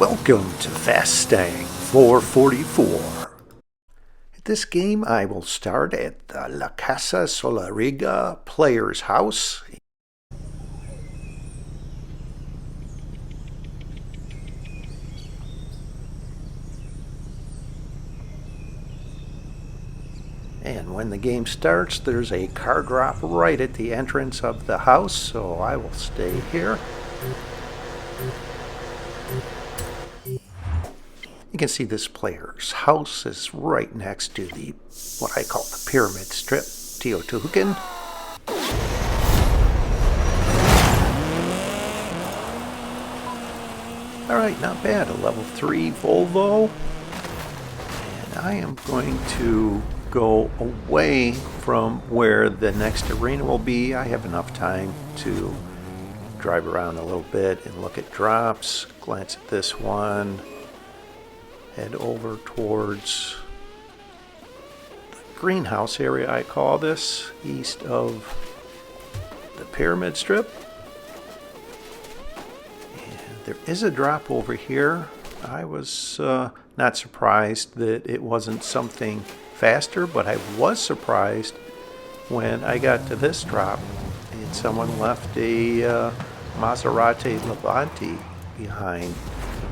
Welcome to Fastang 444. In this game I will start at the La Casa Solariga player's house. And when the game starts, there's a car drop right at the entrance of the house, so I will stay here. You can see this player's house is right next to the what I call the pyramid strip, Teotihuacan. Alright, not bad, a level 3 Volvo. And I am going to go away from where the next arena will be. I have enough time to drive around a little bit and look at drops, glance at this one, head over towards the greenhouse area, I call this, east of the pyramid strip. And there is a drop over here. I was not surprised that it wasn't something faster, but I was surprised when I got to this drop and someone left a Maserati Levante behind.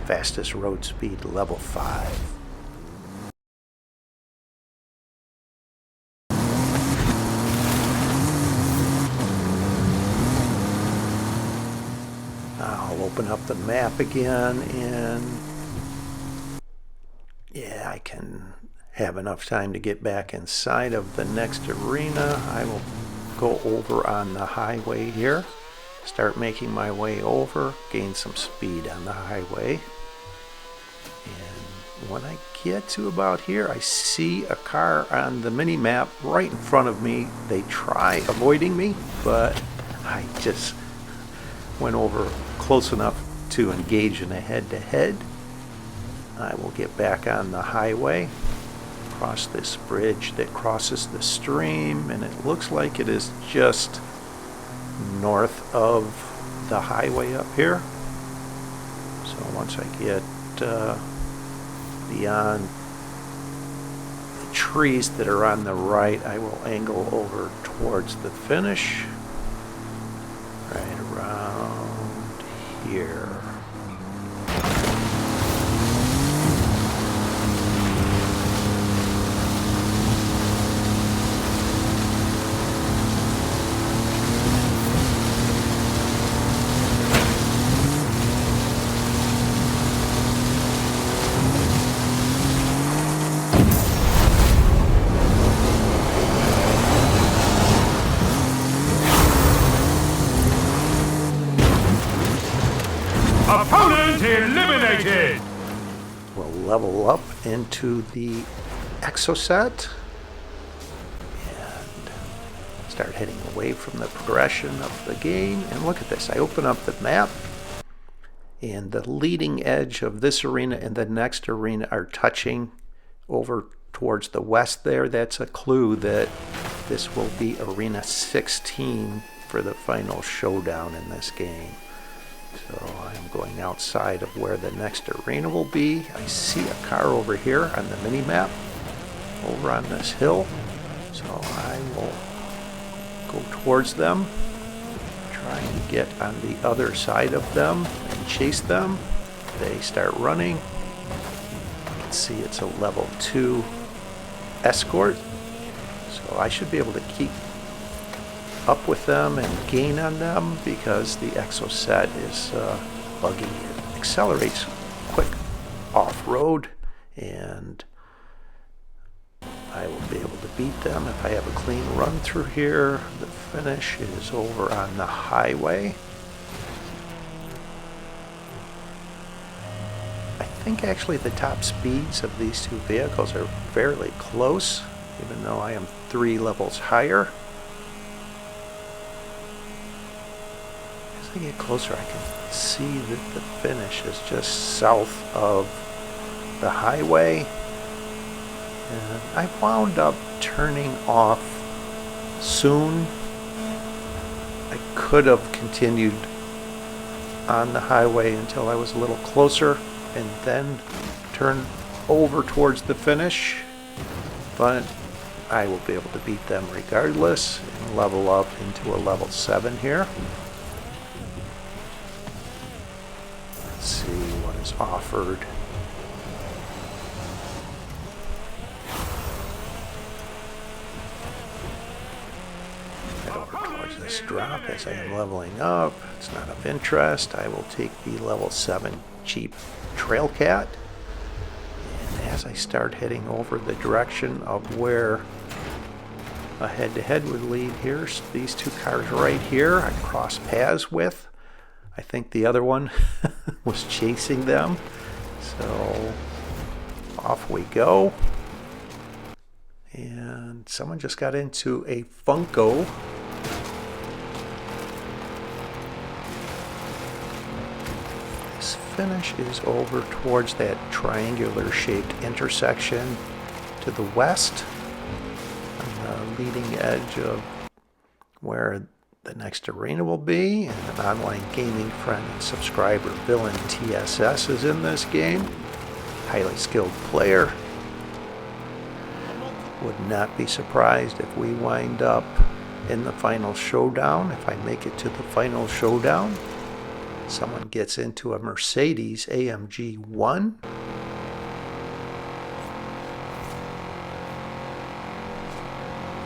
Fastest road speed level 5. I'll open up the map again, and yeah, I can have enough time to get back inside of the next arena. I will go over on the highway here, start making my way over, gain some speed on the highway. And when I get to about here, I see a car on the mini map right in front of me. They try avoiding me, but I just went over close enough to engage in a head-to-head. I will get back on the highway, cross this bridge that crosses the stream, and it looks like it is just north of the highway up here. So once I get beyond the trees that are on the right, I will angle over towards the finish right around here. Opponent eliminated! We'll level up into the Exocet and start heading away from the progression of the game. And look at this, I open up the map and the leading edge of this arena and the next arena are touching over towards the west there. That's a clue that this will be arena 16 for the final showdown in this game. So I'm going outside of where the next arena will be. I see a car over here on the mini map over on this hill. So I will go towards them, trying to get on the other side of them and chase them. They start running. You can see it's a level 2 escort. So I should be able to keep up with them and gain on them because the Exocet is buggy. It accelerates quick off-road, and I will be able to beat them if I have a clean run through here. The finish is over on the highway. I think actually the top speeds of these two vehicles are fairly close, even though I am 3 levels higher. As I get closer, I can see that the finish is just south of the highway. And I wound up turning off soon. I could have continued on the highway until I was a little closer, and then turn over towards the finish, but I will be able to beat them regardless and level up into a level 7 here. Let's see what is offered. Head over towards this drop as I am leveling up. It's not of interest. I will take the level 7 cheap Trail Cat. And as I start heading over the direction of where a head-to-head would lead, here's these two cars right here I cross paths with. I think the other one was chasing them. So off we go. And someone just got into a Funko. This finish is over towards that triangular shaped intersection to the west, on the leading edge of where the next arena will be. And an online gaming friend and subscriber, VillainTss, is in this game. Highly skilled player. Would not be surprised if we wind up in the final showdown. If I make it to the final showdown, someone gets into a Mercedes AMG 1.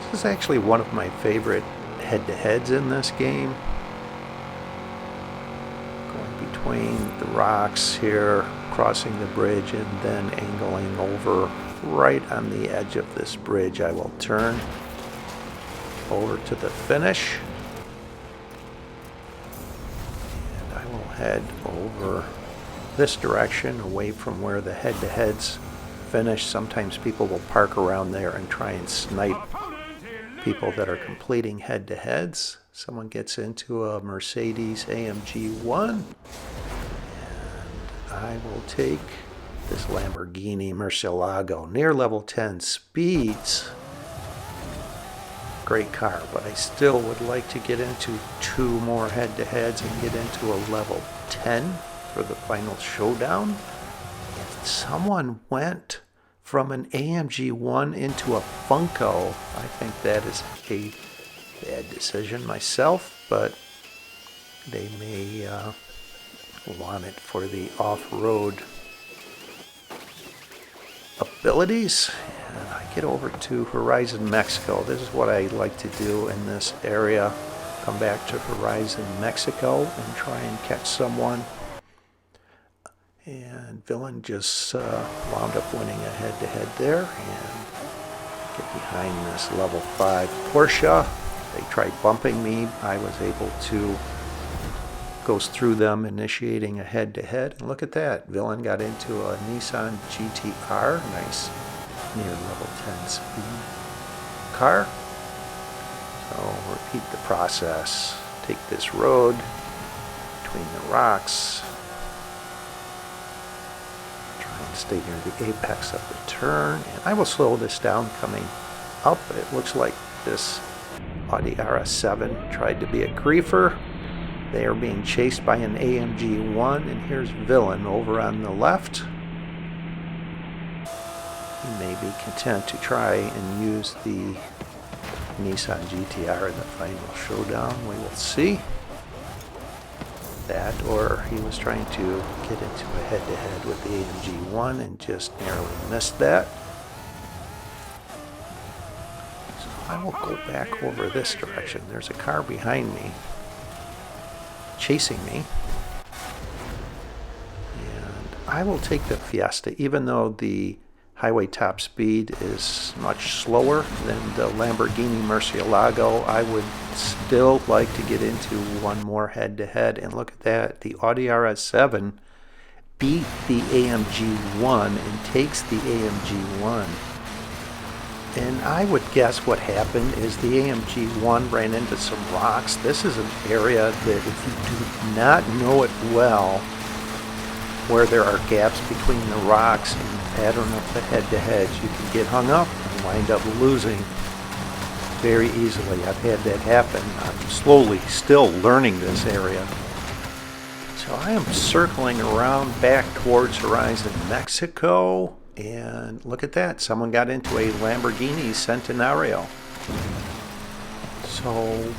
This is actually one of my favorite head-to-heads in this game. Going between the rocks here, crossing the bridge, and then angling over right on the edge of this bridge. I will turn over to the finish, and I will head over this direction away from where the head-to-heads finish. Sometimes people will park around there and try and snipe people that are completing head-to-heads. Someone gets into a Mercedes AMG 1, and I will take this Lamborghini Murcielago, near level 10 speeds. Great car, but I still would like to get into 2 more head-to-heads and get into a level 10 for the final showdown. If someone went from an AMG 1 into a Funko, I think that is a bad decision myself, but they may want it for the off-road abilities. And I get over to Horizon Mexico. This is what I like to do in this area. Come back to Horizon Mexico and try and catch someone. And Villain just wound up winning a head-to-head there, and get behind this level 5 Porsche. They tried bumping me. I was able to goes through them, initiating a head-to-head. And look at that. Villain got into a Nissan GT-R. Nice near level 10 speed car. So repeat the process. Take this road between the rocks. Try and stay near the apex of the turn. And I will slow this down coming up. It looks like this Audi RS7 tried to be a griefer. They are being chased by an AMG 1, and here's Villain over on the left. He may be content to try and use the Nissan GT-R in the final showdown. We will see. That, or he was trying to get into a head-to-head with the AMG 1 and just narrowly missed that. So I will go back over this direction. There's a car behind me chasing me, and I will take the Fiesta, even though the highway top speed is much slower than the Lamborghini Murcielago. I would still like to get into one more head-to-head, and look at that, the Audi RS7 beat the AMG 1 and takes the AMG 1. And I would guess what happened is the AMG 1 ran into some rocks. This is an area that if you do not know it well, where there are gaps between the rocks and the pattern of the head-to-heads, you can get hung up and wind up losing very easily. I've had that happen. I'm slowly still learning this area. So I am circling around back towards Horizon, Mexico, and look at that. Someone got into a Lamborghini Centenario. So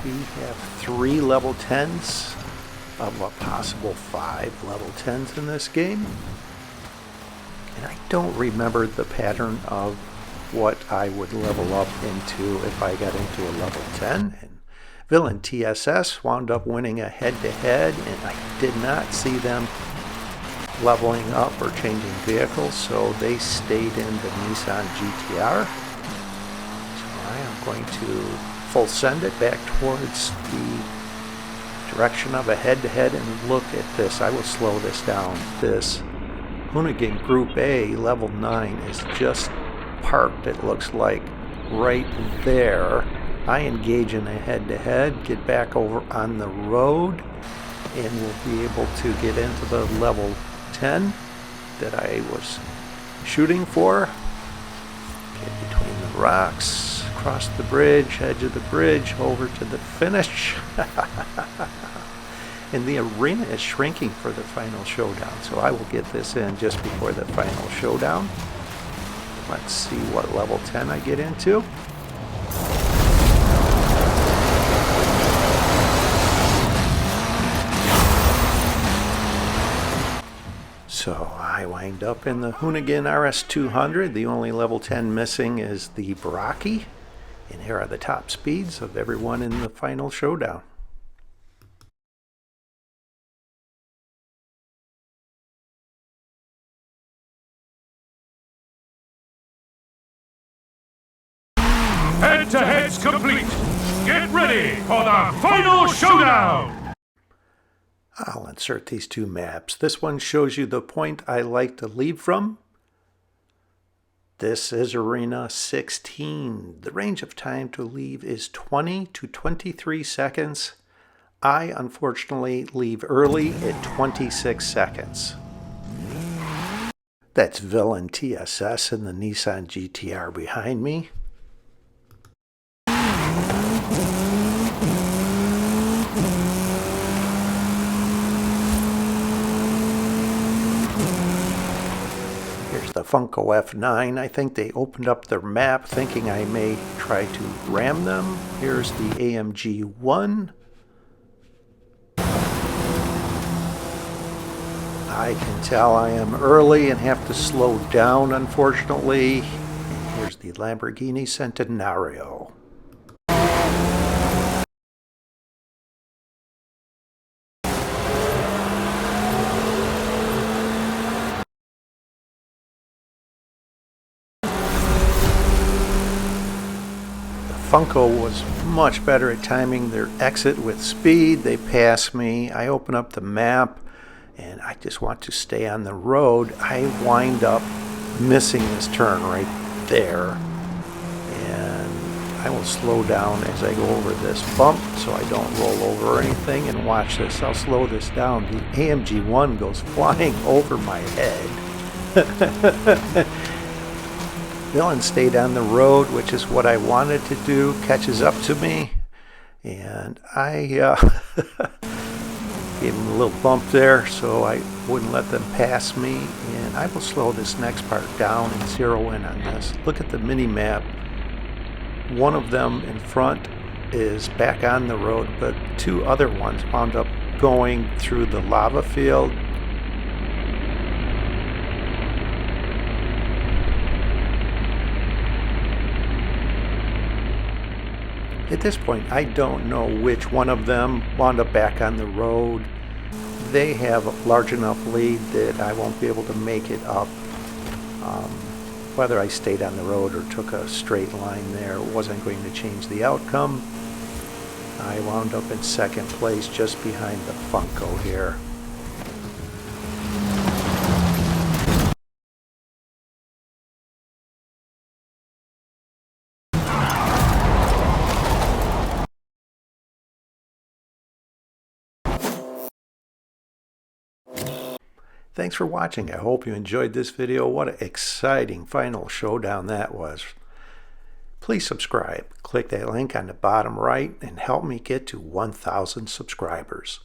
we have 3 level 10s of a possible 5 level 10s in this game. And I don't remember the pattern of what I would level up into if I got into a level 10. And VillainTss wound up winning a head-to-head, and I did not see them leveling up or changing vehicles, so they stayed in the Nissan GT-R. So I am going to full send it back towards the direction of a head-to-head, and look at this. I will slow this down. This Hoonigan Group A level 9 is just parked, it looks like, right there. I engage in a head-to-head, get back over on the road, and we'll be able to get into the level 10 that I was shooting for. Get between the rocks, across the bridge, edge of the bridge, over to the finish. And the arena is shrinking for the Final Showdown, so I will get this in just before the Final Showdown. Let's see what level 10 I get into. So I wind up in the Hoonigan RS200. The only level 10 missing is the Baraki. And here are the top speeds of everyone in the Final Showdown. Head-to-head's complete. Get ready for the Final Showdown! I'll insert these 2 maps. This one shows you the point I like to leave from. This is Arena 16. The range of time to leave is 20 to 23 seconds. I unfortunately leave early at 26 seconds. That's VillainTss and the Nissan GT-R behind me. The Funko F9. I think they opened up their map thinking I may try to ram them. Here's the AMG 1. I can tell I am early and have to slow down, unfortunately. And here's the Lamborghini Centenario. Funko was much better at timing their exit with speed. They pass me. I open up the map and I just want to stay on the road. I wind up missing this turn right there. And I will slow down as I go over this bump so I don't roll over or anything. And watch this. I'll slow this down. The AMG 1 goes flying over my head. Villain stayed on the road, which is what I wanted to do, catches up to me, and I gave him a little bump there so I wouldn't let them pass me, and I will slow this next part down and zero in on this. Look at the mini map. One of them in front is back on the road, but 2 other ones wound up going through the lava field. At this point, I don't know which one of them wound up back on the road. They have a large enough lead that I won't be able to make it up. Whether I stayed on the road or took a straight line there wasn't going to change the outcome. I wound up in 2nd place just behind the Funko here. Thanks for watching. I hope you enjoyed this video. What an exciting Final Showdown that was. Please subscribe. Click that link on the bottom right and help me get to 1,000 subscribers.